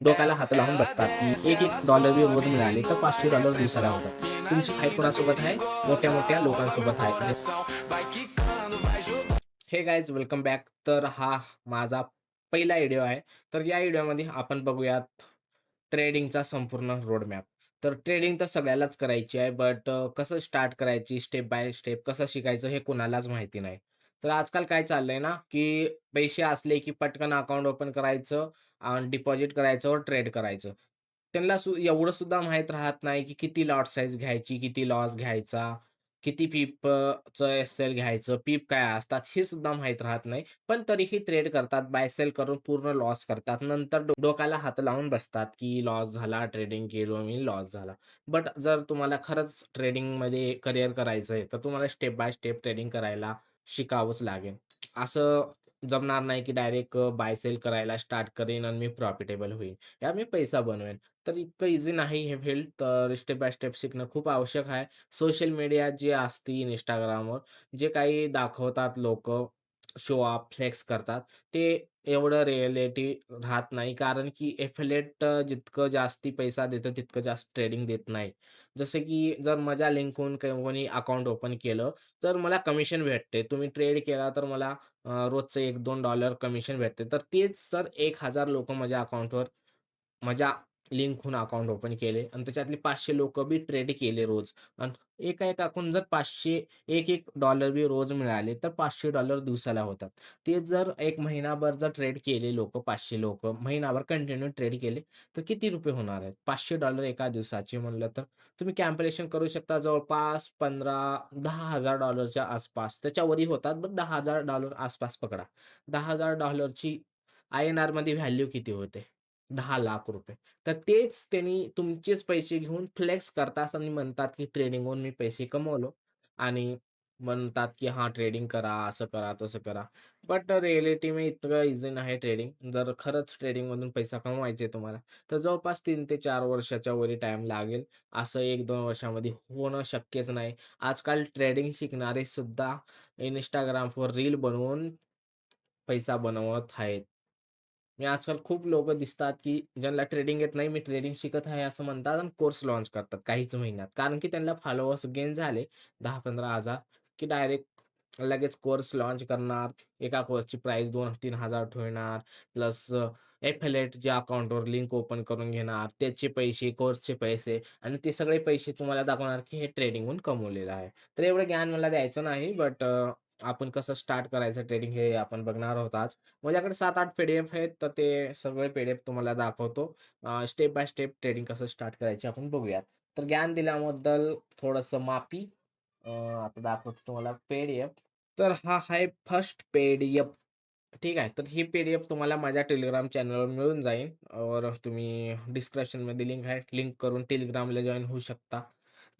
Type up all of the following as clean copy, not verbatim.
डोक्याला हात लावून बसतात, की $1-1 बी रोज मिळाले तर $500 दिवसाला होतात. तुमची फाईट कोणासोबत आहे? मोठ्या-मोठ्या लोकांसोबत आहे. हे गाईज वेलकम बॅक. तर हा माझा पहिला व्हिडिओ आहे. तर या व्हिडिओमध्ये आपण बघूयात ट्रेडिंगचा संपूर्ण रोड मॅप. तर ट्रेडिंग तर सगळ्यालाच करायची आहे, बट कसं स्टार्ट करायची, स्टेप बाय स्टेप कसं शिकायचं हे कुणालाच माहिती नाही. तर आजकाल काय चाललंय ना, की पैसे असले की पटकन अकाउंट ओपन करायचं आणि डिपॉझिट करायचं व ट्रेड करायचं. त्यांना एवढं सुद्धा माहीत राहत नाही, की किती लॉट साइज घ्यायची, किती लॉस घ्यायचा, किती पीपचं एस-एल घ्यायचं, पीप काय असतात हे सुद्धा माहीत राहत नाही. पण तरीही ट्रेड करतात, बाय सेल करून पूर्ण लॉस करतात. नंतर डोक्याला हात लावून बसतात, की लॉस झाला, ट्रेडिंग केलो मी, लॉस झाला. बट जर तुम्हाला खरंच ट्रेडिंगमध्ये करियर करायचं आहे, तर तुम्हाला स्टेप बाय स्टेप ट्रेडिंग करायला शिकावंच लागेल. असं जमणार नाही, की डायरेक्ट बाय सेल करायला स्टार्ट करेन आणि मी प्रॉफिटेबल होईन. या मी पैसा बनवेन. तर इतकं इझी नाही हे फील्ड. तर स्टेप बाय स्टेप शिकणं खूप आवश्यक आहे. सोशल मीडिया जे असती Instagramवर जे काही दाखवतात लोकं, शो ऑफ, फ्लेक्स करतात, ते एवढं रिअॅलिटी राहत नाही. कारण की एफिलिएट जितकं जास्ती पैसा देतं, तितकं जास्त ट्रेडिंग देत नाही. जसं की जर माझ्या लिंकहून कोणी अकाउंट ओपन केलं, तर मला कमिशन भेटते. तुम्ही ट्रेड केला तर मला रोजचं $1-2 कमिशन भेटते. तर तेच जर 1,000 लोकं माझ्या अकाउंटवर माझ्या लिंकहून अकाउंट ओपन केले आणि त्याच्यातले 500 लोकं बी ट्रेड केले रोज आणि एका-एकाकडून जर 500 $1-1 बी रोज मिळाले, तर $500 दिवसाला होतात. तेच जर 1 महिनाभर जर ट्रेड केले लोकं, 500 लोकं महिनाभर कंटिन्यू ट्रेड केले, तर किती रुपये होणार आहेत? $500 एका दिवसाचे म्हणलं तर तुम्ही कॅल्क्युलेशन करू शकता जवळपास 10,000 च्या आसपास. त्याच्यावरही होतात, पण $10,000 आसपास पकडा. $10,000 ची INRमध्ये व्हॅल्यू किती होते? ₹10,00,000. तर तेच त्यांनी तुमचेच पैसे घेऊन फ्लेक्स करतात आणि म्हणतात, की ट्रेडिंगहून मी पैसे कमवलो आणि म्हणतात, की हां, ट्रेडिंग करा, असं करा, तसं करा. बट रिअॅलिटी में इतकं ईझी नाही ट्रेडिंग. जर खरंच ट्रेडिंगमधून पैसा कमवायचे तुम्हाला, तर जवळपास 3 ते 4 वर्षाच्या वरी टाईम लागेल. असं 1-2 वर्षामध्ये होणं शक्यच नाही. आजकाल ट्रेडिंग शिकणारे सुद्धा Instagramवर रील बनवून पैसा बनवत आहेत. मी आजकाल खूप लोकं दिसतात, की ज्यांना ट्रेडिंग येत नाही, मी ट्रेडिंग शिकत आहे असं म्हणतात आणि कोर्स लॉन्च करतात काहीच महिन्यात. कारण की त्यांना फॉलोअर्स गेन झाले 10,000-15,000 की डायरेक्ट लगेच कोर्स लॉन्च करणार. एका कोर्सची प्राईस 2-3 हजार ठेवणार. प्लस एफिलिएट ज्या अकाउंटवर लिंक ओपन करून घेणार, त्याचे पैसे, कोर्सचे पैसे आणि ते सगळे पैसे तुम्हाला दाखवणार, की हे ट्रेडिंगहून कमवलेलं आहे. तर एवढं ज्ञान मला द्यायचं नाही, बट आपण कसं स्टार्ट करायचं ट्रेडिंग हे आपण बघणार आहोत आज. माझ्याकडे 7-8 पी-डी-एफ आहेत, तर ते सगळे पी-डी-एफ तुम्हाला दाखवतो. स्टेप बाय स्टेप ट्रेडिंग कसं स्टार्ट करायचे आपण बघूयात. तर ज्ञान दिल्याबद्दल थोडंसं माफी. आता दाखवतो तुम्हाला पी-डी-एफ. तर हा आहे फर्स्ट पी-डी-एफ. ठीक आहे. तर ही पी-डी-एफ तुम्हाला माझ्या Telegram चॅनलवर मिळून जाईल. और तुम्ही डिस्क्रिप्शनमध्ये लिंक आहे. लिंक करून Telegramला जॉइन होऊ शकता.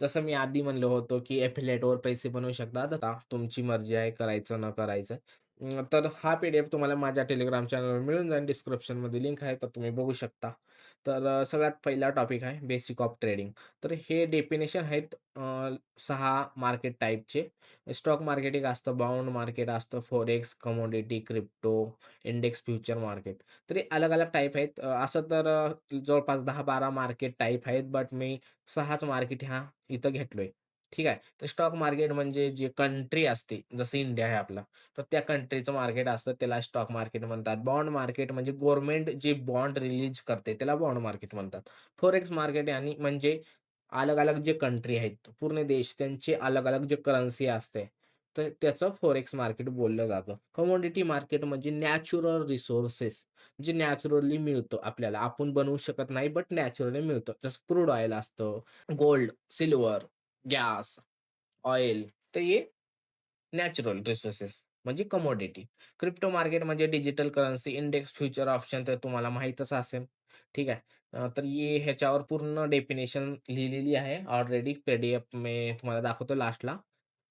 जसं मी आधी म्हणलो होतो, की एफिलिएटवर पैसे बनवू शकतात. आता तुमची मर्जी आहे करायचं न करायचं. तर हा पी-डी-एफ तुम्हाला माझ्या Telegram चॅनलवर मिळून जाईल. डिस्क्रिप्शनमध्ये लिंक आहे, तर तुम्ही बघू शकता. तर सगळ्यात पहिला टॉपिक आहे बेसिक ऑफ ट्रेडिंग. तर हे डेफिनेशन आहेत 6 मार्केट टाइपचे. स्टॉक मार्केट एक असतं, बाउंड मार्केट असतं, forex, commodity, crypto, index future market. तर हे अलग-अलग टाइप आहेत. असं तर जवळपास 10-12 मार्केट टाइप आहेत, बट मी 6च मार्केट इथं घेतलोय. ठीक आहे. तर स्टॉक मार्केट म्हणजे जे कंट्री असते, जसं इंडिया आहे आपला, तर त्या कंट्रीचं मार्केट असतं, त्याला स्टॉक मार्केट म्हणतात. बॉन्ड मार्केट म्हणजे गव्हर्नमेंट जे बॉन्ड रिलीज करते, त्याला बॉन्ड मार्केट म्हणतात. फॉरेक्स मार्केट आणि म्हणजे अलग-अलग जे कंट्री आहेत, पूर्ण देश त्यांची अलग-अलग जे करन्सी असते, तर त्याचं फॉरेक्स मार्केट बोललं जातं. कमोडिटी मार्केट म्हणजे नॅचरल रिसोर्सेस जे नॅचरली मिळतं आपल्याला. आपण बनवू शकत नाही, बट नॅचरली मिळतं. जसं क्रूड ऑइल असतं, गोल्ड, सिल्व्हर, गॅस, ऑइल, तर हे नॅचरल रिसोर्सेस म्हणजे कमोडिटी. क्रिप्टो मार्केट म्हणजे digital currency, index future option तर तुम्हाला माहीतच असेल. ठीक आहे. तर ह्याच्यावर पूर्ण डेफिनेशन लिहिलेली आहे ऑलरेडी पी-डी-एफ मी तुम्हाला दाखवतो लास्टला.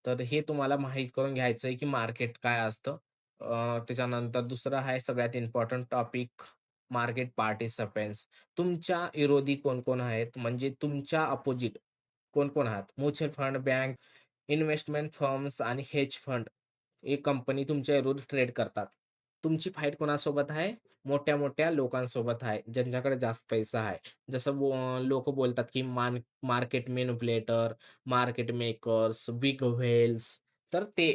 तर हे तुम्हाला माहीत करून घ्यायचं आहे, की मार्केट काय असतं. त्याच्यानंतर दुसरं आहे सगळ्यात इम्पोर्टंट टॉपिक मार्केट पार्टिसिपंट्स. तुमच्या विरोधी कोण-कोण आहेत, म्हणजे तुमच्या अपोजिट कोण-कोण आहात. Mutual fund, bank, investment firms आणि हेज फंड. एक कंपनी तुमच्या विरुद्ध ट्रेड करतात. तुमची फाईट कोणासोबत आहे? मोठ्या-मोठ्या लोकांसोबत आहे, ज्यांच्याकडे जास्त पैसा आहे. जसं लोकं बोलतात, की market manipulator, market makers, big whales. तर ते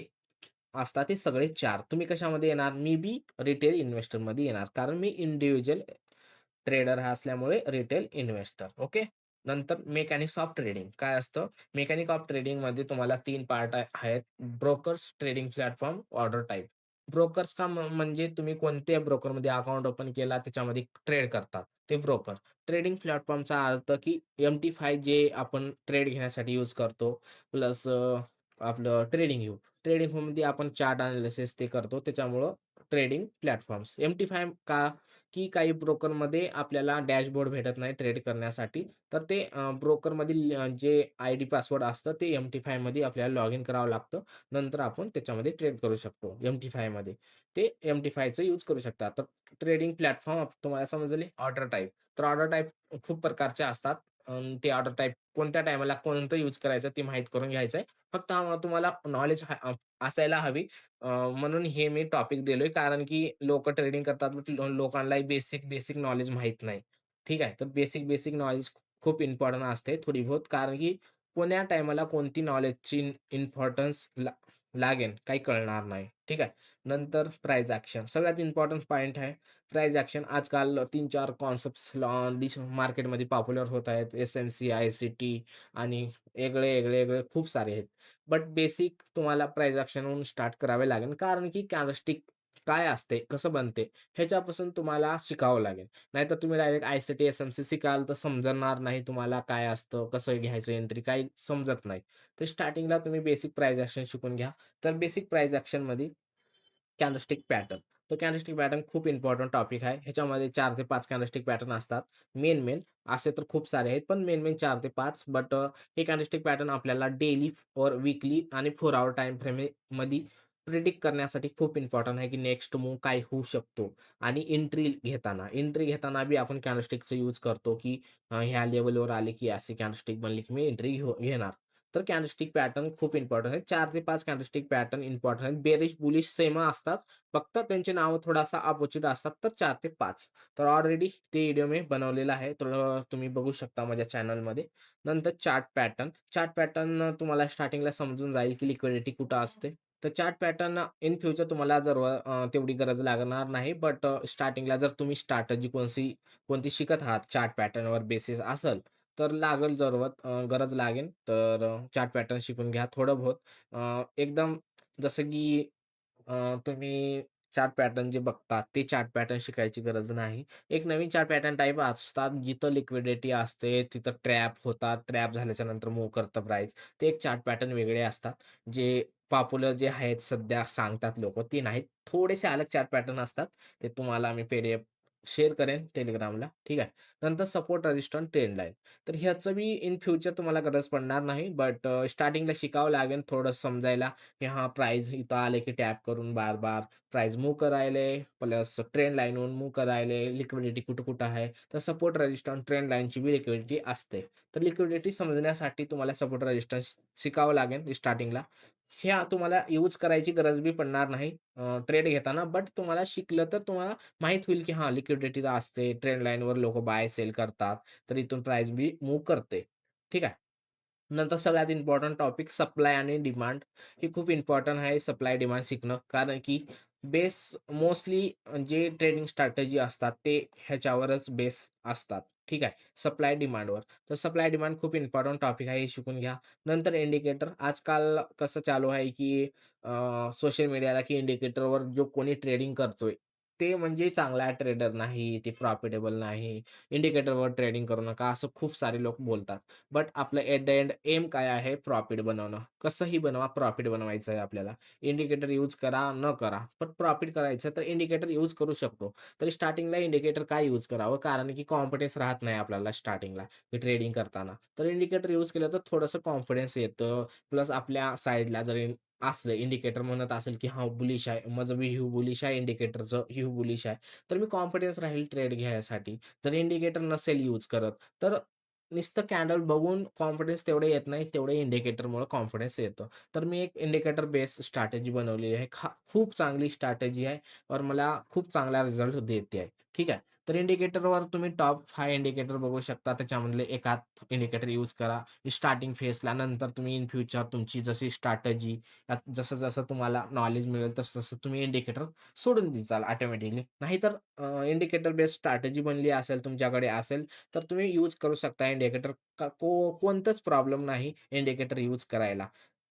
असतात ते सगळे 4. तुम्ही कशामध्ये येणार? मी बी रिटेल इन्व्हेस्टरमध्ये येणार. कारण मी इंडिव्हिज्युअल ट्रेडर हा असल्यामुळे रिटेल इन्व्हेस्टर. ओके. नंतर मेकॅनिक्स ऑफ ट्रेडिंग काय असतं? मेकॅनिक ऑफ ट्रेडिंगमध्ये तुम्हाला 3 पार्ट आहेत. Brokers, trading platform, order type. Brokers का म्हणजे तुम्ही कोणत्या ब्रोकरमध्ये अकाउंट ओपन केला त्याच्यामध्ये ट्रेड करतात, ते ब्रोकर. ट्रेडिंग प्लॅटफॉर्मचा अर्थ की MT5 जे आपण ट्रेड घेण्यासाठी यूज करतो, प्लस आपलं ट्रेडिंग व्यू. ट्रेडिंग व्ह्यूमध्ये आपण चार्ट एनालिसिस ते करतो. त्याच्यामुळं ट्रेडिंग प्लॅटफॉर्म्स. MT5 का? की काही ब्रोकरमध्ये आपल्याला डॅशबोर्ड भेटत नाही ट्रेड करण्यासाठी. तर ते ब्रोकरमधील जे आयडी पासवर्ड असतं ते MT5 मध्ये आपल्याला लॉग इन करावं लागतं. नंतर आपण त्याच्यामध्ये ट्रेड करू शकतो MT5 मध्ये. ते MT5चं यूज करू शकता. तर ट्रेडिंग प्लॅटफॉर्म तुम्हाला समजले. Order type. तर ऑर्डर टाइप खूप प्रकारचे असतात. ते ऑर्डर टाइप कोणत्या टाईमाला कोणतं यूज करायचं ते माहीत करून घ्यायचं आहे. फक्त तुम्हाला नॉलेज असायला हवी. म्हणून हे मी टॉपिक दिलोय कारण की लोकं ट्रेडिंग करतात, बट लोकांना बेसिक नॉलेज माहीत नाही. ठीक आहे. तर बेसिक नॉलेज खूप इम्पोर्टंट असते थोडी बहुत कारण की कोण्या टाईमाला कोणती नॉलेजची इम्पोर्टन्स लागेल काही कळणार नाही. ठीक आहे. नंतर प्राइस एक्शन सगळ्यात इम्पोर्टंट पॉइंट आहे. प्राइस एक्शन आजकाल 3-4 कॉन्सेप्ट्स मार्केटमध्ये पॉप्युलर होत आहेत. एस-एम-सी, आय-सी-टी आणि वेगळे खूप सारे आहेत. बट बेसिक तुम्हाला प्राइस एक्शनहून स्टार्ट करावे लागेल. कारण की कॅन्डलस्टिक काय असते, कसं बनते, ह्याच्यापासून तुम्हाला शिकावं लागेल. नाहीतर तुम्ही डायरेक्ट आय-सी-टी, एस-एम-सी शिकाल तर समजणार नाही तुम्हाला काय असतं, कसं घ्यायचं एंट्री काही समजत नाही. तर स्टार्टिंगला तुम्ही बेसिक प्राइस एक्शन शिकून घ्या. तर बेसिक प्राइस एक्शनमध्ये कॅन्डलस्टिक पॅटर्न. तो कॅन्डलस्टिक पॅटर्न खूप इम्पोर्टंट टॉपिक आहे. ह्याच्यामध्ये 4 ते 5 कॅन्डलस्टिक पॅटर्न असतात. मेन असे तर खूप सारे आहेत, पण मेन 4 ते 5 बट हे कॅन्डलस्टिक पॅटर्न आपल्याला डेली और वीकली आणि 4 हॉवर टाईम फ्रेममध्ये प्रिडिक्ट करण्यासाठी खूप इम्पोर्टंट आहे, की नेक्स्ट मूव्ह काय होऊ शकतो आणि एंट्री घेताना बी आपण कॅन्डलस्टिकचा यूज करतो, की ह्या लेव्हलवर आले, की असे कॅन्डलस्टिक बनले, की मी एंट्री घेणार. तर कॅन्डलस्टिक पॅटर्न खूप इम्पोर्टंट आहे. 4 ते 5 कॅन्डलस्टिक पॅटर्न इम्पोर्टंट आहेत. बेरिश, बुलिश सेम असतात. फक्त त्यांची नावं थोडासा अपोझिट असतात. तर 4 ते 5. तर ऑलरेडी ते व्हिडिओ मी बनवलेला आहे. तर तुम्ही बघू शकता माझ्या चॅनलमध्ये. नंतर चार्ट पॅटर्न तुम्हाला स्टार्टिंगला समजून जाईल, की लिक्विडिटी कुठं असते. तर चार्ट पॅटर्न इन फ्युचर तुम्हाला जर तेवढी गरज लागणार नाही. बट स्टार्टिंगला जर तुम्ही स्ट्रॅटेजी कोणती शिकत आहात चार्ट पॅटर्नवर बेसिस असेल, तर लागेल गरज लागेल. तर चार्ट पॅटर्न शिकून घ्या थोडं बहुत. एकदम जसं की तुम्ही चार्ट पॅटर्न जे बघता, ते चार्ट पॅटर्न शिकायची गरज नाही. एक नवीन चार्ट पॅटर्न टाइप असतात, जिथं लिक्विडिटी असते, तिथं ट्रॅप होतात. ट्रॅप झाल्याच्या नंतर मूव्ह करतं प्राईस. ते एक चार्ट पॅटर्न वेगळे असतात. जे पॉप्युलर जे आहेत सध्या सांगतात लोकं, ते नाहीत. थोडेसे अलग चार्ट पॅटर्न असतात. ते तुम्हाला मी PDF शेअर करेन Telegramला. ठीक आहे. नंतर सपोर्ट, रेजिस्टन्स, ट्रेंड लाईन. तर ह्याचं बी इन फ्युचर तुम्हाला गरज पडणार नाही. बट स्टार्टिंगला शिकावं लागेल थोडं समजायला, की हां, प्राईस इथं आले की टॅप करून बार-बार प्राईस मूव्ह करायले, प्लस ट्रेंड लाईनहून मूव्ह करायले, लिक्विडिटी कुठं-कुठं आहे. तर सपोर्ट, रेजिस्टन्स, ट्रेंड लाईनची बी लिक्विडिटी असते. तर लिक्विडिटी समजण्यासाठी तुम्हाला सपोर्ट, रेजिस्टन्स शिकावं लागेल स्टार्टिंगला. ह्या तुम्हाला यूज करायची गरज बी पडणार नाही ट्रेड घेताना. बट तुम्हाला शिकलं तर तुम्हाला माहीत होईल, की हां, लिक्विडिटी असते. ट्रेंड लाईनवर लोकं बाय, सेल करतात. तर इथून प्राईस बी मूव्ह करते. ठीक आहे. नंतर सगळ्यात इम्पोर्टंट टॉपिक सप्लाय आणि डिमांड. हे खूप इम्पोर्टंट आहे सप्लाय डिमांड शिकणं. कारण की बेस मोस्टली जे ट्रेडिंग स्ट्रॅटेजी असतात ते ह्याच्यावरच बेस असतात. ठीक आहे. सप्लाय डिमांडवर. तर सप्लाय डिमांड खूप इम्पोर्टंट टॉपिक आहे, हे शिकून घ्या. नंतर इंडिकेटर आजकाल कसं चालू आहे, की सोशल मीडियाला की इंडिकेटरवर जो कोणी ट्रेडिंग करतोय, ते म्हणजे चांगला ट्रेडर नाही, ते प्रॉफिटेबल नाही. इंडिकेटरवर ट्रेडिंग करू नका, असं खूप सारे लोक बोलतात. बट आपलं ॲट द एंड एम काय आहे? प्रॉफिट बनवणं. कसंही बनवा, प्रॉफिट बनवायचं आहे आपल्याला. इंडिकेटर यूज करा, न करा. पण प्रॉफिट करायचं तर इंडिकेटर यूज करू शकतो. तर स्टार्टिंगला इंडिकेटर काय यूज करावं? कारण की कॉन्फिडन्स राहत नाही आपल्याला स्टार्टिंगला ट्रेडिंग करताना. तर इंडिकेटर यूज केलं तर थोडंसं कॉन्फिडन्स येतं. प्लस आपल्या साइडला जर असलं इंडिकेटर म्हणत असेल, की हां, बुलिश आहे. माझं व्ह्यू बुलिश आहे, इंडिकेटरचं व्ह्यू बुलिश आहे. तर मी कॉन्फिडन्स राहील ट्रेड घ्यायसाठी. जर इंडिकेटर नसेल यूज करत, तर नुसतं कॅन्डल बघून कॉन्फिडन्स तेवढं येत नाही, तेवढं इंडिकेटरमुळे कॉन्फिडन्स येतं. तर मी एक इंडिकेटर बेस स्ट्रॅटेजी बनवलेली आहे. खूप चांगली स्ट्रॅटेजी आहे और मला खूप चांगला रिझल्ट देते आहे. ठीक आहे. तर इंडिकेटरवर तुम्ही टॉप 5 इंडिकेटर बघू शकता. त्याच्यामधले एकात इंडिकेटर यूज करा. स्टार्टिंग फेजला. नंतर तुम्ही इन फ्युचर तुमची जशी स्ट्रॅटेजी जसं-जसं तुम्हाला नॉलेज मिळेल तसं-तसं तुम्ही इंडिकेटर सोडून द्याल ऑटोमॅटिकली. नाहीतर इंडिकेटर बेस्ड स्ट्रॅटेजी बनली असेल, तुमच्याकडे असेल, तर तुम्ही यूज करू शकता इंडिकेटर. कोणताच प्रॉब्लेम नाही इंडिकेटर यूज करायला.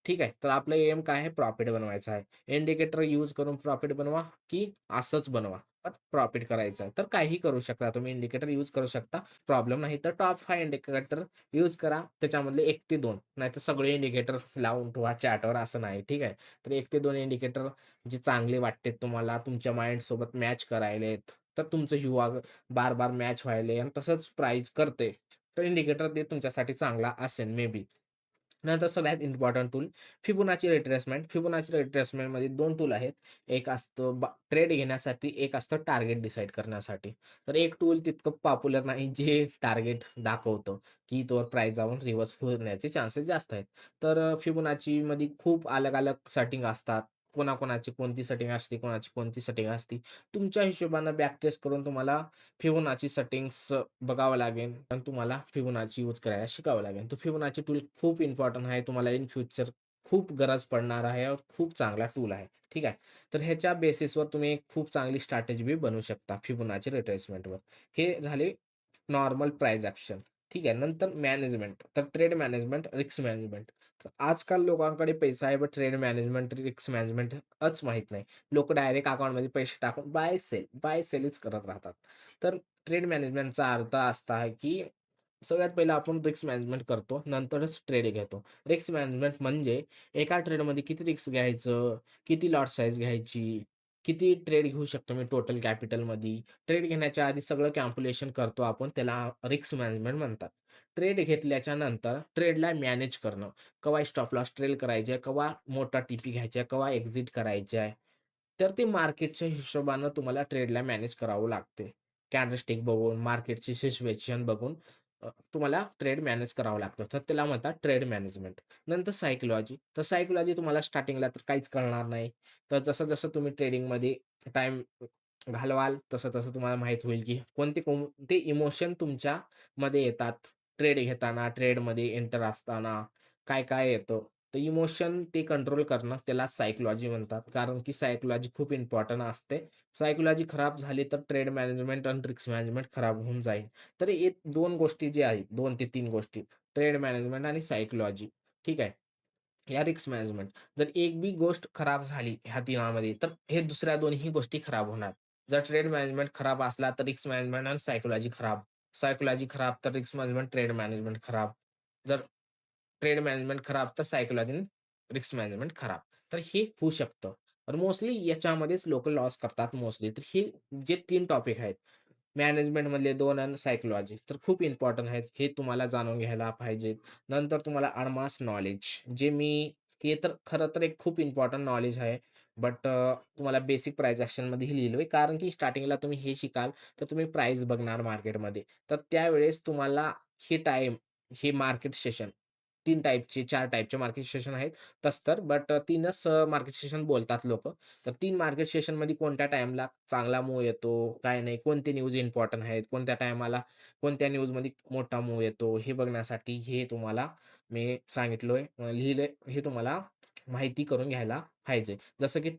ठीक आहे. तर आपलं एम काय आहे? प्रॉफिट बनवायचा आहे. इंडिकेटर यूज करून प्रॉफिट बनवा, की असंच बनवा, पण प्रॉफिट करायचं आहे. तर काहीही करू शकता तुम्ही इंडिकेटर यूज करू शकता. प्रॉब्लेम नाही. तर टॉप 5 इंडिकेटर यूज करा. त्याच्यामधले 1 ते 2 नाहीतर सगळे इंडिकेटर लावून ठेवा चार्टवर असं नाही. ठीक आहे. तर 1 ते 2 इंडिकेटर जे चांगले वाटते तुम्हाला, तुमच्या माइंडसोबत मॅच करायलेत, तर तुमचं युवा बार-बार मॅच व्हायले आणि तसंच प्राईज करते. तर इंडिकेटर ते तुमच्यासाठी चांगला असेल मे बी. नंतर सगळ्यात important tool Fibonacci retracement. Fibonacci रिट्रेसमेंटमध्ये 2 टूल आहेत. एक असतं ट्रेड घेण्यासाठी, एक असतं टार्गेट डिसाईड करण्यासाठी. तर एक टूल तितकं पॉप्युलर नाही जे टार्गेट दाखवतं, की तो प्राईस जाऊन रिव्हर्स होण्याचे चान्सेस जास्त आहेत. तर फिबोनाचीमध्ये खूप अलग-अलग सेटिंग असतात. कोणाकोणाची कोणती सेटिंग असते, कोणाची कोणती सेटिंग असते. तुमच्या हिशोबानं बॅक टेस्ट करून तुम्हाला फिबोनाची सेटिंग्स बघावं लागेल आणि तुम्हाला फिबोनाची यूज करायला शिकावं लागेल. तर फिबोनाची टूल खूप इम्पोर्टंट आहे. तुम्हाला इन फ्युचर खूप गरज पडणार आहे और खूप चांगला टूल आहे. ठीक आहे. तर ह्याच्या बेसिसवर तुम्ही एक खूप चांगली स्ट्रॅटेजी बी बनवू शकता फिबोनाची रिट्रेसमेंटवर. हे झाले नॉर्मल प्राईस ॲक्शन. ठीक आहे. नंतर मॅनेजमेंट. तर ट्रेड मॅनेजमेंट, रिस्क मॅनेजमेंट. तर आजकाल लोकांकडे पैसा आहे, बट ट्रेड मॅनेजमेंट, रिस्क मॅनेजमेंटच माहीत नाही. लोकं डायरेक्ट अकाउंटमध्ये पैसे टाकून बाय सेलच करत राहतात. तर ट्रेड मॅनेजमेंटचा अर्थ असा आहे, की सगळ्यात पहिलं आपण रिस्क मॅनेजमेंट करतो, नंतरच ट्रेड घेतो. रिस्क मॅनेजमेंट म्हणजे एका ट्रेडमध्ये किती रिस्क घ्यायचं, किती लॉट साइज घ्यायची, किती ट्रेड घेऊ शकतो मी टोटल कॅपिटलमध्ये. ट्रेड घेण्याच्या आधी सगळं कॅल्क्युलेशन करतो आपण, त्याला रिस्क मॅनेजमेंट म्हणतात. ट्रेड घेतल्याच्या नंतर ट्रेडला मॅनेज करणं. केव्हा स्टॉप लॉस ट्रेल करायचे, केव्हा मोठा टीपी घ्यायचा आहे, केव्हा एक्झिट करायचे आहे. तर ते मार्केटच्या हिशोबानं तुम्हाला ट्रेडला मॅनेज करावं लागते. कॅन्डलस्टिक बघून, मार्केटची सिच्युएशन बघून तुम्हाला ट्रेड मॅनेज करावं लागतं. तर त्याला म्हणतात ट्रेड मॅनेजमेंट. नंतर सायकॉलॉजी. तर सायकॉलॉजी तुम्हाला स्टार्टिंगला तर काहीच कळणार नाही. तर जसं-जसं तुम्ही ट्रेडिंगमध्ये टाईम घालवाल, तसं-तसं तुम्हाला माहीत होईल, की कोणते कोणते इमोशन तुमच्यामध्ये येतात. ट्रेड घेताना, ट्रेडमध्ये एंटर असताना काय-काय येतं. तर इमोशन ते कंट्रोल करणं त्याला सायकॉलॉजी म्हणतात. कारण की सायकॉलॉजी खूप इम्पोर्टंट असते. सायकॉलॉजी खराब झाली तर ट्रेड मॅनेजमेंट आणि रिस्क मॅनेजमेंट खराब होऊन जाईल. तर हे 2 गोष्टी जे आहेत, 2 ते 3 गोष्टी ट्रेड मॅनेजमेंट आणि सायकॉलॉजी. ठीक आहे. या रिस्क मॅनेजमेंट. जर एक बी गोष्ट खराब झाली ह्या तिघांमध्ये, तर हे दुसऱ्या दोन्ही गोष्टी खराब होणार. जर ट्रेड मॅनेजमेंट खराब असला, तर रिस्क मॅनेजमेंट आणि सायकॉलॉजी खराब. सायकॉलॉजी खराब, तर रिस्क मॅनेजमेंट, ट्रेड मॅनेजमेंट खराब. जर ट्रेड मॅनेजमेंट खराब, तर सायकॉलॉजी आणि रिस्क मॅनेजमेंट खराब. तर हे होऊ शकतं. तर मोस्टली याच्यामध्येच लोकं लॉस करतात मोस्टली. तर हे जे 3 टॉपिक आहेत, मॅनेजमेंटमधले 2 आणि सायकॉलॉजी तर खूप इम्पोर्टंट आहेत. हे तुम्हाला जाणून घ्यायला पाहिजे. नंतर तुम्हाला अडवान्स नॉलेज जे मी हे तर खरं तर एक खूप इम्पोर्टंट नॉलेज आहे. बट तुम्हाला बेसिक प्राईस ॲक्शनमध्येही लिहिलोय. कारण की स्टार्टिंगला तुम्ही हे शिकाल, तर तुम्ही प्राईस बघणार मार्केटमध्ये. तर त्यावेळेस तुम्हाला हे टाईम, हे मार्केट सेशन 3 टाइपचे, 4 टाइपचे मार्केट सेशन आहेत. तसं तर बट 3च मार्केट सेशन बोलतात लोकं. तर 3 मार्केट सेशनमध्ये कोणत्या टाईमला चांगला मूव्ह येतो, काय नाही, कोणते न्यूज इम्पोर्टंट आहेत, कोणत्या टाईमाला कोणत्या न्यूजमध्ये मोठा मूव्ह येतो, हे बघण्यासाठी हे तुम्हाला मी सांगितलोय, लिहिलंय. हे तुम्हाला माहिती करून घ्यायला पाहिजे. जसं की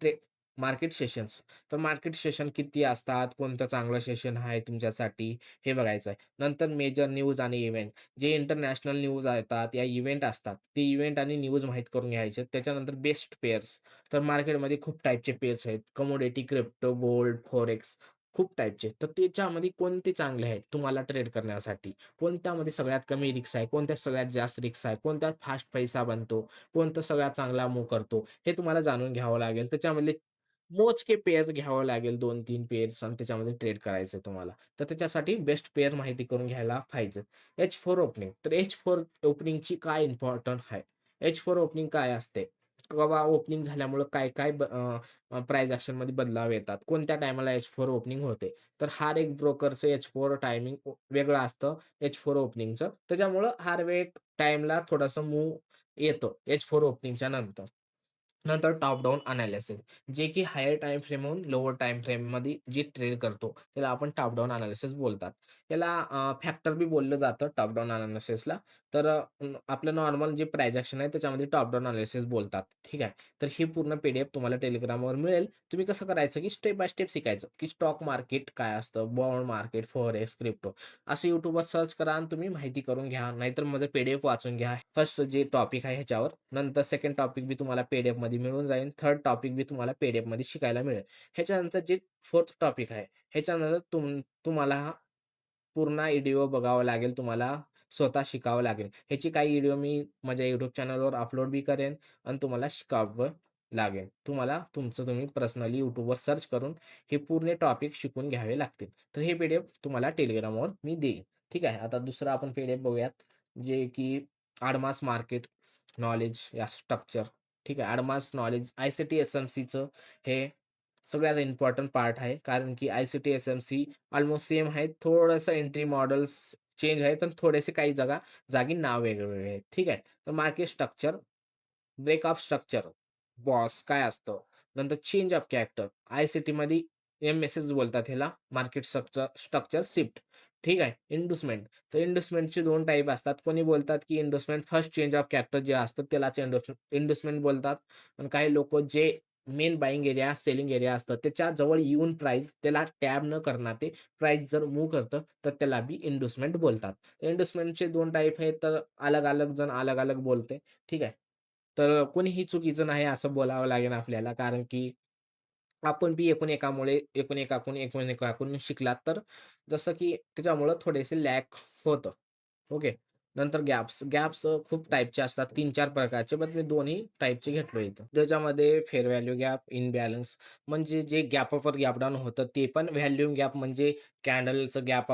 मार्केट सेशन्स. तर मार्केट सेशन किती असतात, कोणतं चांगलं सेशन आहे तुमच्यासाठी हे बघायचं आहे. नंतर मेजर न्यूज आणि इव्हेंट. जे इंटरनॅशनल न्यूज येतात, या इव्हेंट असतात. ते इव्हेंट आणि न्यूज माहीत करून घ्यायचे. त्याच्यानंतर बेस्ट पेअर्स. तर मार्केटमध्ये खूप टाइपचे पेअर्स आहेत. कमोडिटी, क्रिप्टो, गोल्ड, फॉरेक्स खूप टाइपचे. तर त्याच्यामध्ये कोणते चांगले आहेत तुम्हाला ट्रेड करण्यासाठी? कोणत्यामध्ये सगळ्यात कमी रिस्क आहे? कोणत्यात सगळ्यात जास्त रिस्क आहे? कोणत्यात फास्ट पैसा बनतो? कोणतं सगळ्यात चांगला मूव्ह करतो? हे तुम्हाला जाणून घ्यावं लागेल. त्याच्यामधले मोजके पेअर घ्यावं लागेल 2-3 पेअर्स आणि त्याच्यामध्ये ट्रेड करायचं तुम्हाला. तर त्याच्यासाठी बेस्ट पेअर माहिती करून घ्यायला पाहिजे. H4 opening. तर H4 ओपनिंगची काय इम्पोर्टंट आहे? H4 ओपनिंग काय असते? केव्हा ओपनिंग झाल्यामुळं काय-काय प्राइस एक्शनमध्ये बदलाव येतात. कोणत्या टायमाला H4 ओपनिंग होते. तर हर एक ब्रोकरचं H4 टायमिंग वेगळं असतं H4 ओपनिंगचं. त्याच्यामुळं हर एक टाईमला थोडंसं मूव्ह येतो H4 ओपनिंगच्या नंतर. नंतर टॉप डाउन एनालिसिस जे की हायर टाईम फ्रेमहून लोवर टाईम फ्रेममध्ये जे ट्रेड करतो, त्याला आपण टॉप डाउन एनालिसिस बोलतात. याला फॅक्टर बी बोललं जातं टॉप डाउन एनालिसिसला. तर आपलं नॉर्मल जे प्राइस एक्शन आहे त्याच्यामध्ये टॉप डाउन एनालिसिस बोलतात. ठीक आहे. तर ही पूर्ण पी-डी-एफ तुम्हाला Telegramवर मिळेल. तुम्ही कसं करायचं, की स्टेप बाय स्टेप शिकायचं, की स्टॉक मार्केट काय असतं, बॉन्ड मार्केट, फॉरेक्स, क्रिप्टो असं YouTubeवर सर्च करा आणि तुम्ही माहिती करून घ्या. नाहीतर माझं पी-डी-एफ वाचून घ्या. फर्स्ट जे टॉपिक आहे ह्याच्यावर. नंतर सेकंड टॉपिक बी तुम्हाला पी-डी-एफमध्ये मिळून जाईल. थर्ड टॉपिक बी तुम्हाला पी-डी-एफमध्ये शिकायला मिळेल. ह्याच्यानंतर जे फोर्थ टॉपिक आहे, ह्याच्यानंतर तुम्हाला हा पूर्ण व्हिडिओ बघावा लागेल. तुम्हाला स्वतः शिकावं लागेल. ह्याची काही व्हिडिओ मी माझ्या YouTube चॅनलवर अपलोड बी करेन आणि तुम्हाला शिकावं लागेल. तुम्हाला तुम्ही पर्सनली YouTubeवर सर्च करून हे पूर्ण टॉपिक शिकून घ्यावे लागतील. तर हे पी-डी-एफ तुम्हाला Telegramवर मी देईन. ठीक आहे. आता दुसरं आपण पी-डी-एफ बघूयात, जे की अडमास मार्केट नॉलेज या स्ट्रक्चर. ठीक आहे. ॲडव्हान्स नॉलेज आय-सी-टी एस-एम-सीचं हे सगळ्यात इम्पोर्टंट पार्ट आहे. कारण की आय-सी-टी एस-एम-सी ऑलमोस्ट सेम आहे. थोडंसं एंट्री मॉडेल्स चेंज आहेत आणि थोडेसे काही जागी नाव वेगळे-वेगळे आहेत. ठीक आहे. तर market structure, break of structure, BOS काय असतं? नंतर चेंज ऑफ कॅरेक्टर, आय-सी-टीमध्ये एम-एस-एस बोलतात ह्याला. Market structure structure shift. ठीक आहे. इन्व्हेस्टमेंट. तर इन्व्हेस्टमेंटचे 2 टाइप असतात. कोणी बोलतात, की investment first change of character जे असतं त्यालाच इन्व्हेस्टमेंट बोलतात. आणि काही लोकं जे main buying area, selling area असतं त्याच्या जवळ येऊन त्याला टॅब न करणार ते प्राईस जर मूव्ह करतं, तर त्याला बी इन्व्हेस्टमेंट बोलतात. इन्व्हेस्टमेंटचे 2 टाइप आहेत, तर अलग-अलग जण अलग-अलग बोलते. ठीक आहे. तर कोणीही चुकीचं नाही असं बोलावं लागेल आपल्याला, कारण की आपण बी एकूण एकाकडून शिकलात, तर जसं की त्याच्यामुळं थोडेसे लॅक होतं. ओके. नंतर गॅप्स खूप टाइपचे असतात. 3-4 प्रकारचे, पण मी दोन्ही टाइपचे घेतलो इथं. त्याच्यामध्ये फेअर व्हॅल्यू गॅप, इम्बॅलन्स म्हणजे जे गॅप अप गॅप डाउन होतं ते पण. व्हॅल्यू गॅप म्हणजे कॅन्डलचं गॅप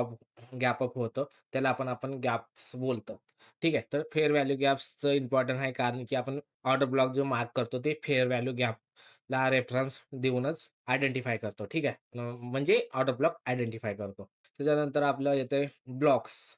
अप होतं. त्याला आपण गॅप्स बोलतो. ठीक आहे. तर फेअर व्हॅल्यू गॅप्सचं इम्पोर्टंट आहे, कारण की आपण ऑर्डर ब्लॉक जो मार्क करतो ते फेअर व्हॅल्यू गॅपला रेफरन्स देऊनच आयडेंटिफाय करतो. ठीक आहे. म्हणजे ऑर्डर ब्लॉक आयडेंटिफाय करतो. त्याच्यानंतर आपलं येतंय ब्लॉक्स.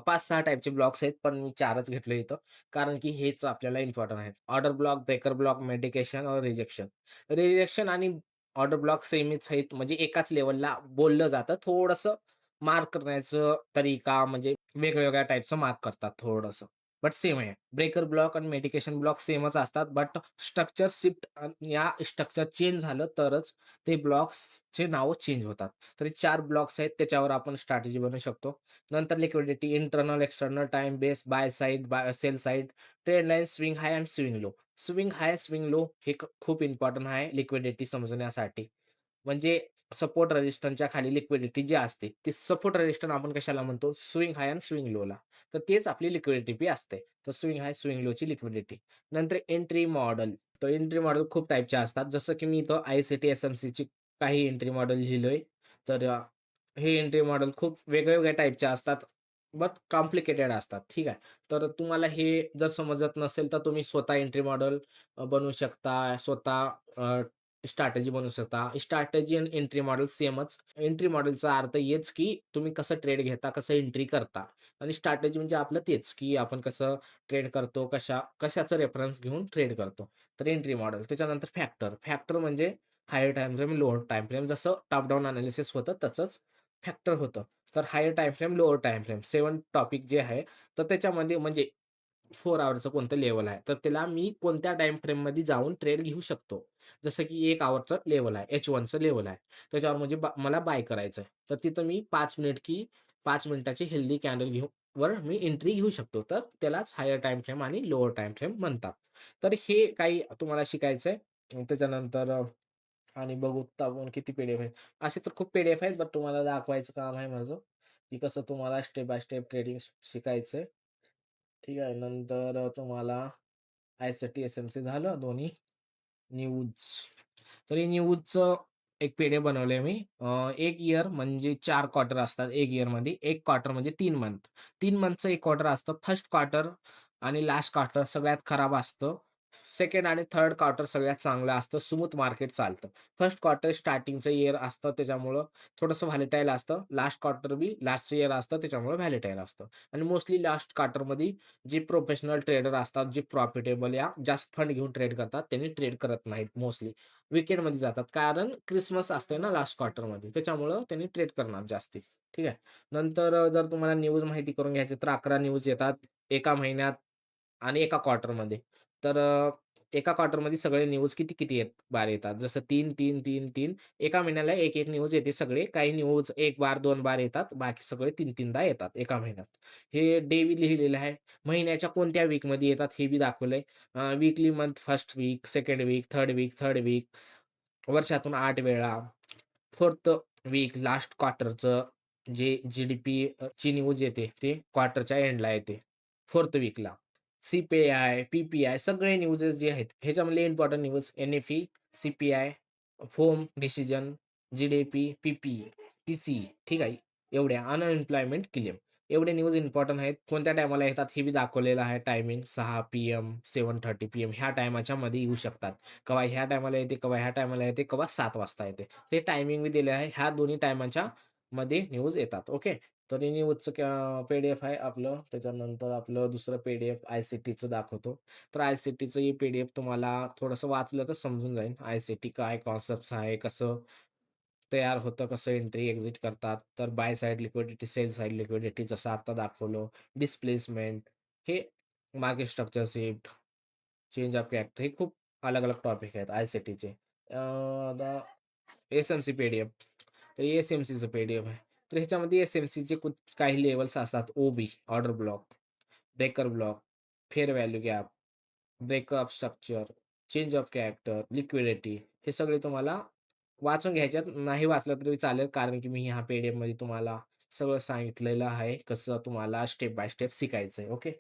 5-6 टाइपचे ब्लॉक्स आहेत, पण मी 4च घेतले इथं. कारण की हेच आपल्याला इम्पोर्टंट आहेत. Order block, breaker block, medication और रिजेक्शन. रिजेक्शन आणि ऑर्डर ब्लॉक सेमच आहेत. म्हणजे एकाच लेव्हलला बोललं जातं. थोडंसं मार्क करण्याचं तरीका म्हणजे वेगवेगळ्या टाइपचं मार्क करतात थोडंसं. बट सेम आहे. ब्रेकर ब्लॉक आणि मेडिकेशन ब्लॉक सेमच असतात. बट स्ट्रक्चर शिफ्ट या स्ट्रक्चर चेंज झालं तरच ते ब्लॉक्सचे नावं चेंज होतात. तर हे 4 ब्लॉक्स आहेत, त्याच्यावर आपण स्ट्रॅटेजी बनवू शकतो. नंतर liquidity, internal, external, time base, buy side, sell side, trend line, swing high आणि swing low. Swing high, swing low हे खूप इम्पोर्टंट आहे लिक्विडिटी समजण्यासाठी. म्हणजे सपोर्ट रेझिस्टन्सच्या खाली लिक्विडिटी जी असते, ती सपोर्ट रेझिस्टन्स आपण कशाला म्हणतो? स्विंग हाय आणि स्विंग लोला. तर तेच आपली लिक्विडिटी बी असते. तर स्विंग हाय, स्विंग लोची लिक्विडिटी. नंतर एंट्री मॉडेल. तर एंट्री मॉडेल खूप टाइपचे असतात. जसं की मी इथं आय-सी-टी, एस-एम-सीची काही एंट्री मॉडेल लिहिलोय. तर हे एंट्री मॉडेल खूप वेगळ्या टाइपच्या असतात. बट कॉम्प्लिकेटेड असतात. ठीक आहे. तर तुम्हाला हे जर समजत नसेल, तर तुम्ही स्वतः एंट्री मॉडेल बनवू शकता. स्वतः स्ट्रॅटेजी बनवू शकता. स्ट्रॅटेजी आणि एंट्री मॉडेल सेमच. एंट्री मॉडेलचा अर्थ हेच, की तुम्ही कसं ट्रेड घेता, कसं एंट्री करता आणि स्ट्रॅटेजी म्हणजे आपलं तेच, की आपण कसं ट्रेड करतो, कशाचा रेफरन्स घेऊन ट्रेड करतो. तर एंट्री मॉडेल. त्याच्यानंतर फॅक्टर. फॅक्टर म्हणजे higher time frame, lower time frame. जसं टॉप डाउन एनालिसिस होतं तसंच फॅक्टर होतं. तर higher time frame, lower time frame 7 topic जे आहे, तर त्याच्यामध्ये म्हणजे 4 अवरचं कोणतं लेव्हल आहे, तर त्याला मी कोणत्या टाईम फ्रेममध्ये जाऊन ट्रेड घेऊ शकतो. जसं की 1 अवरचं लेव्हल आहे, H1चं लेव्हल आहे. त्याच्यावर म्हणजे मला बाय करायचं आहे. तर तिथं मी 5 मिनिटाची हेल्दी कॅन्डल मी एंट्री घेऊ शकतो. तर त्यालाच हायर टाईम फ्रेम आणि लोअर टाईम फ्रेम म्हणतात. तर हे काही तुम्हाला शिकायचं आहे. त्याच्यानंतर आणि बघूत आपण किती पी-डी-एफ आहेत. असे तर खूप पी-डी-एफ आहेत, बट तुम्हाला दाखवायचं काम आहे माझं, की कसं तुम्हाला स्टेप बाय स्टेप ट्रेडिंग शिकायचंय. ठीक आहे. नंतर तुम्हाला आय-सी-टी, एस-एम-सी झालं दोन्ही. न्यूज. तर हे न्यूजचं एक पी-डी-एफ बनवलंय मी. 1 इयर म्हणजे 4 क्वार्टर असतात 1 इयरमध्ये. 1 क्वार्टर म्हणजे 3 मंथ. 3 मंथचं 1 क्वार्टर असतं. फर्स्ट क्वार्टर आणि लास्ट क्वार्टर सगळ्यात खराब असतं. सेकंड आणि थर्ड क्वार्टर सगळ्यात चांगलं असतं. स्मूथ मार्केट चालतं. फर्स्ट क्वार्टर स्टार्टिंगचं इयर असतं त्याच्यामुळं थोडंसं व्हॅलेटाईल असतं. लास्ट क्वार्टर बी लास्टचं इयर असतं त्याच्यामुळे व्हॅलेटाईल असतं. आणि मोस्टली लास्ट क्वार्टरमध्ये जे प्रोफेशनल ट्रेडर असतात, जे प्रॉफिटेबल या जास्त फंड घेऊन ट्रेड करतात, त्यांनी ट्रेड करत नाहीत मोस्टली. वीकेंडमध्ये जातात. कारण क्रिसमस असते ना लास्ट क्वार्टरमध्ये त्याच्यामुळं त्यांनी ट्रेड करणार जास्ती. ठीक आहे. नंतर जर तुम्हाला न्यूज माहिती करून घ्यायची तर 11 न्यूज येतात एका महिन्यात आणि एका क्वार्टरमध्ये. तर एका क्वार्टरमध्ये सगळे न्यूज किती बार येतात. जसं 3, 3, 3, 3 एका महिन्याला 1-1 न्यूज येते सगळे. काही न्यूज 1 बार, 2 बार येतात. बाकी सगळे 3-3दा येतात एका महिन्यात. हे डेली लिहिलेलं आहे. महिन्याच्या कोणत्या वीकमध्ये येतात हे बी दाखवलंय. Weekly month first week, second week, third week, वर्षातून 8 वेळा. 4th वीक लास्ट क्वार्टरचं जे जी-डी-पी ची न्यूज येते, ते क्वार्टरच्या एंडला येते. 4th वीकला. सी-पी-आय, पी-पी-आय सगळे न्यूजेस जे आहेत, ह्याच्यामधले important news NFE, CPI, FOMC decision, GDP, PP, PC ठीक आहे. एवढ्या अनएम्प्लॉयमेंट क्लेम एवढे न्यूज इम्पोर्टंट आहेत. कोणत्या टायमाला येतात हे बी दाखवलेलं आहे. टायमिंग 6 पी-एम, 7:30 पी-एम ह्या टायमाच्या मध्ये येऊ शकतात. केव्हा ह्या टायमाला येते, केव्हा ह्या टायमाला येते, केव्हा 7 वाजता येते. ते टायमिंग मी दिले आहे. ह्या दोन्ही टायमाच्या मध्ये न्यूज येतात. ओके. तर हे न्यूजचं पी-डी-एफ आहे आपलं. त्याच्यानंतर आपलं दुसरं पी-डी-एफ आय-सी-टीचं दाखवतो. तर आय-सी-टीचं हे पी-डी-एफ तुम्हाला थोडंसं वाचलं तर समजून जाईल. आय-सी-टी काय कन्सेप्ट्स आहे, कसं तयार होतं, कसं एंट्री एक्झिट करतात. तर by side liquidity, sell side liquidity जसं आता दाखवलं. डिस्प्लेसमेंट हे market structure shift, change of character हे खूप अलग-अलग टॉपिक आहेत आय-सी-टीचे. आता एस-एम-सी पी-डी-एफ. तर एस-एम-सीचं पी-डी-एफ आहे. तर ह्याच्यामध्ये एस-एम-सीचे काही लेव्हल्स असतात. OB order block, breaker block, fair value gap, breakup structure, change of character, liquidity हे सगळे तुम्हाला वाचून घ्यायच्यात. नाही वाचलं तरी चालेल कारण की मी ह्या पी-डी-एफमध्ये तुम्हाला सगळं सांगितलेलं आहे. कसं तुम्हाला स्टेप बाय स्टेप शिकायचंय. ओके.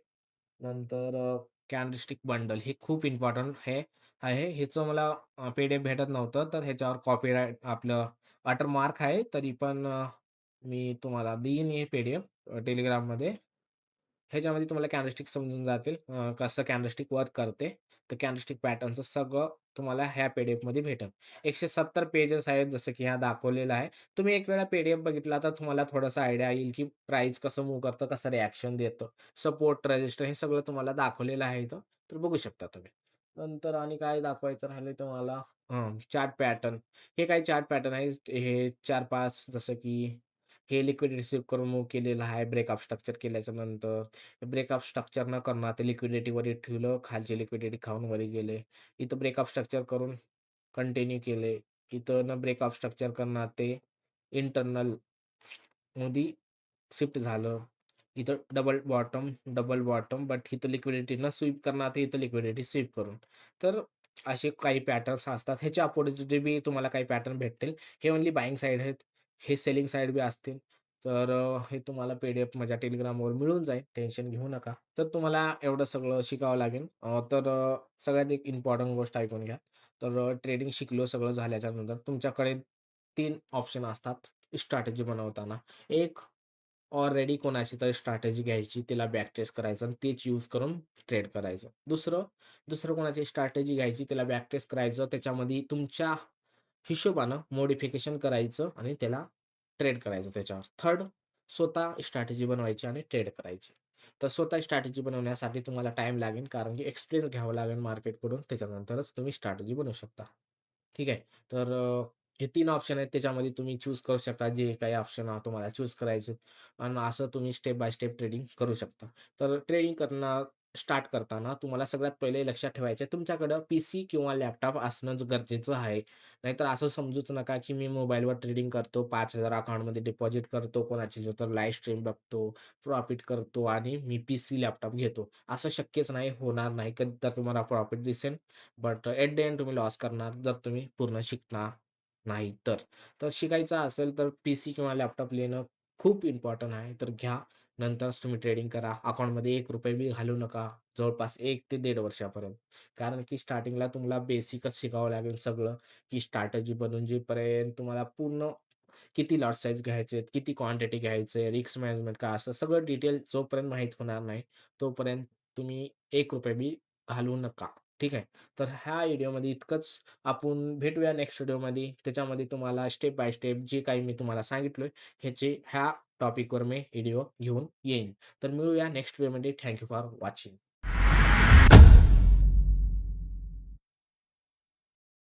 नंतर कॅन्डलस्टिक बंडल हे खूप इम्पोर्टंट आहे. ह्याचं मला पी-डी-एफ भेटत नव्हतं. तर ह्याच्यावर कॉपीराइट आपलं वॉटरमार्क आहे. तरी पण मी तुम्हाला देईन हे पी-डी-एफ Telegramमध्ये. ह्याच्यामध्ये तुम्हाला कॅन्डलस्टिक समजून जातील. कसं कॅन्डलस्टिक वर्क करते. तर कॅन्डलस्टिक पॅटर्नचं सगळं तुम्हाला ह्या पी-डी-एफमध्ये भेटेल. 170 पेजेस आहेत जसं की ह्या दाखवलेलं आहे. तुम्ही एक वेळा पी-डी-एफ बघितला तर तुम्हाला थोडासा आयडिया येईल, की प्राईस कसं मूव्ह करतं, कसं रिएक्शन देतं. सपोर्ट, रेजिस्टर हे सगळं तुम्हाला दाखवलेलं आहे इथं. तर बघू शकता तुम्ही. नंतर आणि काय दाखवायचं राहिलं तुम्हाला चार्ट पॅटर्न. हे काही चार्ट पॅटर्न आहे. हे 4-5 जसं की हे लिक्विड रिसीव्ह करून मूव्ह केलेलं आहे. ब्रेकअप स्ट्रक्चर केल्याच्या नंतर ब्रेकअप स्ट्रक्चर न करणार ते लिक्विडिटीवर ठेवलं. खालची लिक्विडिटी खाऊन वरी गेले. इथं ब्रेकअप स्ट्रक्चर करून कंटिन्यू केले. इथं न ब्रेकअप स्ट्रक्चर करणार ते इंटरनल मध्ये शिफ्ट झालं. इथं डबल बॉटम बट इथं लिक्विडिटी न स्वीप करणार तर इथं लिक्विडिटी स्वीप करून. तर असे काही पॅटर्न्स असतात. ह्याच्या अपोझिट बी तुम्हाला काही पॅटर्न भेटतील. हे ओन्ली बायिंग साइड आहेत. हे सेलिंग साइड बी असतील. तर हे तुम्हाला पी-डी-एफ माझ्या Telegramवर मिळून जाईल. टेन्शन घेऊ नका. तर तुम्हाला एवढं सगळं शिकावं लागेल. तर सगळ्यात एक इम्पोर्टंट गोष्ट ऐकून घ्या. तर ट्रेडिंग शिकलो सगळं झाल्याच्यानंतर तुमच्याकडे 3 ऑप्शन असतात स्ट्रॅटेजी बनवताना. एक ऑलरेडी कोणाची तरी स्ट्रॅटेजी घ्यायची, तिला बॅक टेस्ट करायचं आणि तेच यूज करून ट्रेड करायचं. दुसरं कोणाची स्ट्रॅटेजी घ्यायची, त्याला बॅक टेस्ट करायचं, त्याच्यामध्ये तुमच्या हिशोबानं मॉडिफिकेशन करायचं आणि त्याला ट्रेड करायचं त्याच्यावर. थर्ड स्वतः स्ट्रॅटेजी बनवायची आणि ट्रेड करायची. तर स्वतः स्ट्रॅटेजी बनवण्यासाठी तुम्हाला टाईम लागेल कारण की एक्सपिरियन्स घ्यावा लागेल मार्केटकडून. त्याच्यानंतरच तुम्ही स्ट्रॅटेजी बनवू शकता. ठीक आहे. तर हे 3 ऑप्शन आहेत त्याच्यामध्ये तुम्ही चूज करू शकता जे काही ऑप्शन तुम्हाला चूज करायचे आणि असं तुम्ही स्टेप बाय स्टेप ट्रेडिंग करू शकता. तर ट्रेडिंग करणं स्टार्ट करताना तुम्हाला सगळ्यात पहिले लक्षात ठेवायचं आहे तुमच्याकडं पीसी किंवा लॅपटॉप असणं गरजेचं आहे. नाहीतर असं समजूच नका, की मी मोबाईलवर ट्रेडिंग करतो, 5,000 अकाउंटमध्ये डिपॉझिट करतो, कोणाची तर लाईव्ह स्ट्रीम बघतो, प्रॉफिट करतो आणि मी पीसी, लॅपटॉप घेतो. असं शक्यच नाही, होणार नाही. कधी तर तुम्हाला प्रॉफिट दिसेल, बट ॲट द एंड तुम्ही लॉस करणार जर तुम्ही पूर्ण शिकणार नाही तर. तर शिकायचं असेल तर पीसी किंवा लॅपटॉप घेणं खूप इम्पोर्टंट आहे. तर घ्या. नंतरच तुम्ही ट्रेडिंग करा. अकाउंटमध्ये ₹1 बी घालवू नका. जवळपास 1 ते 1.5 वर्षापर्यंत. कारण की स्टार्टिंगला तुम्हाला बेसिकच शिकावं लागेल सगळं, की स्ट्रॅटेजी बनवून जेपर्यंत तुम्हाला पूर्ण किती लॉट साइज घ्यायचे आहेत, किती क्वांटिटी घ्यायचे, रिस्क मॅनेजमेंट काय असतं, सगळं डिटेल जोपर्यंत माहीत होणार नाही, तोपर्यंत तुम्ही ₹1 बी घालवू नका. ठीक आहे. तर ह्या व्हिडिओमध्ये इतकंच. आपण भेटूया नेक्स्ट व्हिडिओमध्ये. त्याच्यामध्ये तुम्हाला स्टेप बाय स्टेप जे काही मी तुम्हाला सांगितलोय, ह्या टॉपिकवर मी व्हिडिओ घेऊन येईन. तर मिळूया नेक्स्ट व्हिडिओमध्ये. Thank you for watching.